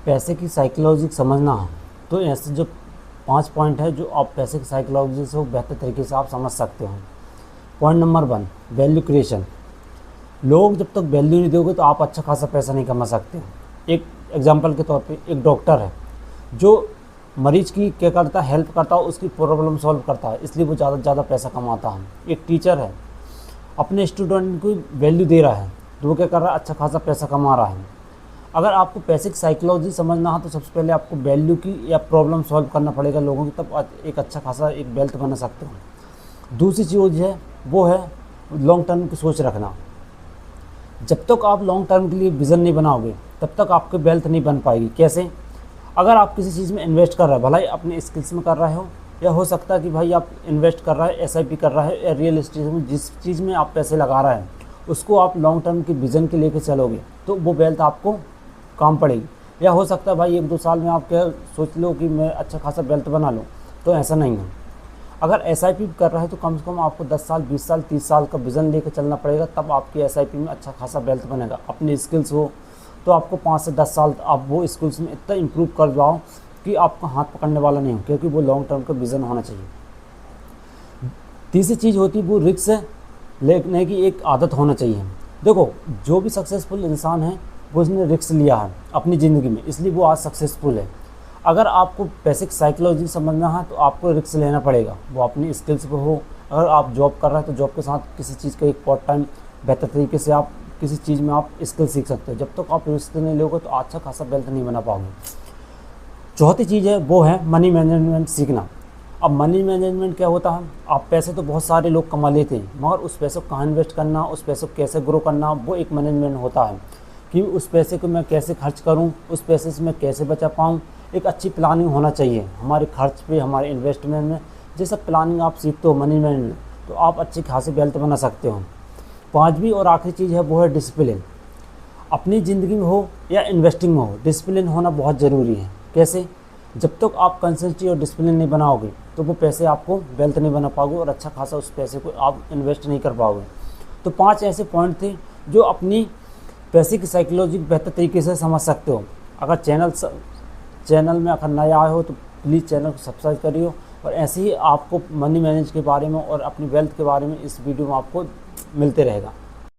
पैसे की साइकोलॉजी समझना है तो ऐसे जो 5 पॉइंट है जो आप पैसे की साइकोलॉजी से वो बेहतर तरीके से आप समझ सकते हो। Point number 1, value creation. लोग जब तक वैल्यू नहीं दोगे तो आप अच्छा खासा पैसा नहीं कमा सकते। एक एग्जांपल के तौर पे एक डॉक्टर है जो मरीज की क्या करता है, हेल्प करता है, उसकी प्रॉब्लम सॉल्व करता है, इसलिए वो ज़्यादा से ज़्यादा पैसा कमाता है। एक टीचर है अपने स्टूडेंट को वैल्यू दे रहा है तो वो क्या कर रहा है, अच्छा खासा पैसा कमा रहा है। अगर आपको पैसे की साइकोलॉजी समझना है तो सबसे पहले आपको वैल्यू की या प्रॉब्लम सॉल्व करना पड़ेगा लोगों की, तब एक अच्छा खासा एक वेल्थ बना सकते हो। दूसरी चीज़ है वो है लॉन्ग टर्म की सोच रखना। जब तक आप लॉन्ग टर्म के लिए विज़न नहीं बनाओगे तब तक आपकी वेल्थ नहीं बन पाएगी। कैसे? अगर आप किसी चीज़ में इन्वेस्ट कर रहे हो, भलाई अपने स्किल्स में कर रहे हो, या हो सकता है कि भाई आप इन्वेस्ट कर रहे हो, एसआईपी कर रहा है, या रियल एस्टेट में जिस चीज़ में आप पैसे लगा रहे हैं उसको आप लॉन्ग टर्म की विज़न के लेके चलोगे तो वो वेल्थ आपको काम पड़ेगी। या हो सकता है भाई 1-2 साल में आप क्या सोच लो कि मैं अच्छा खासा वेल्थ बना लूँ, तो ऐसा नहीं है। अगर एसआईपी कर रहा है तो कम से कम आपको 10 साल, 20 साल, 30 साल का विज़न लेकर चलना पड़ेगा, तब आपकी एसआईपी में अच्छा खासा वेल्थ बनेगा। अपनी स्किल्स हो तो आपको 5 से 10 साल आप वो स्किल्स में इतना इम्प्रूव कर जाओ कि आपका हाथ पकड़ने वाला नहीं हो, क्योंकि वो लॉन्ग टर्म का विज़न होना चाहिए। तीसरी चीज़ होती है वो रिस्क लेने की एक आदत होना चाहिए। देखो, जो भी सक्सेसफुल इंसान है वो उसने रिस्क लिया है अपनी ज़िंदगी में, इसलिए वो आज सक्सेसफुल है। अगर आपको बेसिक साइकोलॉजी समझना है तो आपको रिस्क लेना पड़ेगा, वो अपनी स्किल्स पे हो। अगर आप जॉब कर रहे हैं तो जॉब के साथ किसी चीज़ का एक पार्ट टाइम बेहतर तरीके से आप किसी चीज़ में आप स्किल सीख सकते हो। जब तक आप रिस्क नहीं लोगे तो अच्छा खासा वेल्थ नहीं बना पाओगे। चौथी चीज़ है वो है मनी मैनेजमेंट सीखना। अब मनी मैनेजमेंट क्या होता है, आप पैसे तो बहुत सारे लोग कमा लेते हैं मगर उस पैसे को कहाँ इन्वेस्ट करना, उस पैसे को कैसे ग्रो करना, वो एक मैनेजमेंट होता है कि उस पैसे को मैं कैसे खर्च करूं, उस पैसे से मैं कैसे बचा पाऊं। एक अच्छी प्लानिंग होना चाहिए हमारे खर्च पे, हमारे इन्वेस्टमेंट में। ये सब प्लानिंग आप सीखते हो मनी मैनेजमेंट, तो आप अच्छी खासी वेल्थ बना सकते हो। पांचवी और आखिरी चीज़ है वो है डिसिप्लिन। अपनी ज़िंदगी में हो या इन्वेस्टिंग में हो, डिसिप्लिन होना बहुत ज़रूरी है। कैसे? जब तक आप कंसिस्टेंसी और डिसिप्लिन नहीं बनाओगे तो वो पैसे आपको वेल्थ नहीं बना पाओगे और अच्छा खासा उस पैसे को आप इन्वेस्ट नहीं कर पाओगे। तो 5 ऐसे पॉइंट थे जो अपनी पैसे की साइकोलॉजी बेहतर तरीके से समझ सकते हो। अगर चैनल में अगर नया आए हो तो प्लीज़ चैनल को सब्सक्राइब करिए, और ऐसे ही आपको मनी मैनेज के बारे में और अपनी वेल्थ के बारे में इस वीडियो में आपको मिलते रहेगा।